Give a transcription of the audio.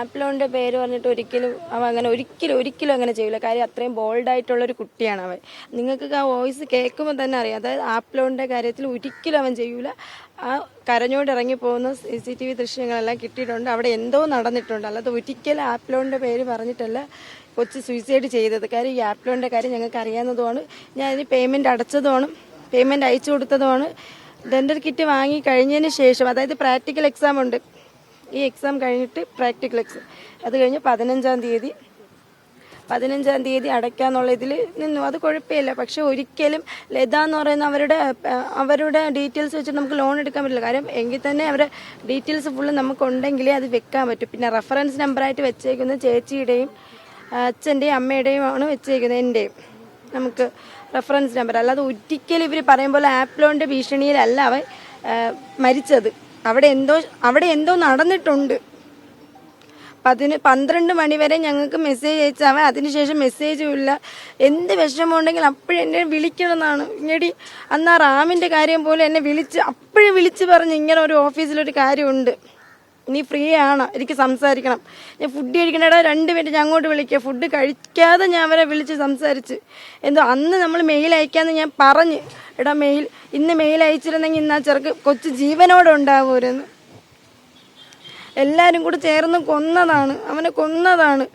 ആപ്പിലോണിൻ്റെ പേര് പറഞ്ഞിട്ട് അവൻ ഒരിക്കലും അങ്ങനെ ചെയ്യില്ല. കാര്യം അത്രയും ബോൾഡായിട്ടുള്ളൊരു കുട്ടിയാണ് അവൻ. നിങ്ങൾക്ക് ആ വോയിസ് കേൾക്കുമ്പോൾ തന്നെ അറിയാം. അതായത് ആപ്പിലോണിൻ്റെ കാര്യത്തിൽ ഒരിക്കലും അവൻ ചെയ്യൂല. ആ കരഞ്ഞോണ്ട് ഇറങ്ങിപ്പോകുന്ന CCTV ദൃശ്യങ്ങളെല്ലാം കിട്ടിയിട്ടുണ്ട്. അവിടെ എന്തോ നടന്നിട്ടുണ്ട്. അല്ലാതെ ഒരിക്കലും ആപ്പിലോണിൻ്റെ പേര് പറഞ്ഞിട്ടല്ല കൊച്ച് സൂയിസൈഡ് ചെയ്തത്. കാര്യം ഈ ആപ്പിലോണിൻ്റെ കാര്യം ഞങ്ങൾക്ക് അറിയാവുന്നതുമാണ്. ഞാൻ അതിന് പേയ്മെൻറ്റ് അയച്ചു കൊടുത്തതുമാണ്. ഡെൻ്റൽ കിറ്റ് വാങ്ങി കഴിഞ്ഞതിന് ശേഷം, അതായത് പ്രാക്ടിക്കൽ എക്സാം ഉണ്ട്. ഈ എക്സാം കഴിഞ്ഞിട്ട് പ്രാക്ടിക്കൽ എക്സാം, അത് കഴിഞ്ഞ് 15-ാം തീയതി അടയ്ക്കാന്നുള്ള ഇതിൽ നിന്നു. അത് കുഴപ്പമില്ല. പക്ഷെ ഒരിക്കലും ലത എന്ന് പറയുന്ന അവരുടെ ഡീറ്റെയിൽസ് വെച്ചിട്ട് നമുക്ക് ലോൺ എടുക്കാൻ പറ്റില്ല. കാര്യം എങ്കിൽ തന്നെ അവരുടെ ഡീറ്റെയിൽസ് ഫുള്ള് നമുക്കുണ്ടെങ്കിലേ അത് വെക്കാൻ പറ്റും. പിന്നെ റെഫറൻസ് നമ്പറായിട്ട് വെച്ചേക്കുന്നത് ചേച്ചിയുടെയും അച്ഛൻ്റെയും അമ്മയുടെയും ആണ് വെച്ചേക്കുന്നത്, എൻ്റെയും. നമുക്ക് റെഫറൻസ് നമ്പർ. അല്ലാതെ ഒരിക്കലും ഇവർ പറയുമ്പോൾ ആപ്പിലോണിൻ്റെ ഭീഷണിയിലല്ല അവൻ മരിച്ചത്. അവിടെ എന്തോ നടന്നിട്ടുണ്ട്. 12 മണി വരെ ഞങ്ങൾക്ക് മെസ്സേജ് അയച്ചവൻ, അതിനുശേഷം മെസ്സേജും ഇല്ല. എന്ത് വിഷമമുണ്ടെങ്കിൽ അപ്പോഴും എന്നെ വിളിക്കണമെന്നാണ്. ഇങ്ങടി അന്ന് ആ റാമിൻ്റെ കാര്യം പോലും എന്നെ വിളിച്ച് പറഞ്ഞ് ഇങ്ങനെ ഒരു ഓഫീസിലൊരു കാര്യമുണ്ട്, നീ ഫ്രീ ആണ്, എനിക്ക് സംസാരിക്കണം. ഞാൻ ഫുഡ് കഴിക്കണേടാ 2 മിനിറ്റ്, ഞാൻ അങ്ങോട്ട് വിളിക്കുക. ഫുഡ് കഴിക്കാതെ ഞാൻ അവരെ വിളിച്ച് സംസാരിച്ച്. എന്തോ അന്ന് നമ്മൾ മെയിൽ അയക്കാമെന്ന് ഞാൻ പറഞ്ഞ്, എടാ ഇന്ന് മെയിൽ അയച്ചിരുന്നെങ്കിൽ ഇന്ന് ആ ചെറുക്ക് കൊച്ചു ജീവനോടെ ഉണ്ടാകുമായിരുന്നു. എല്ലാവരും കൂടെ ചേർന്ന് അവനെ കൊന്നതാണ്.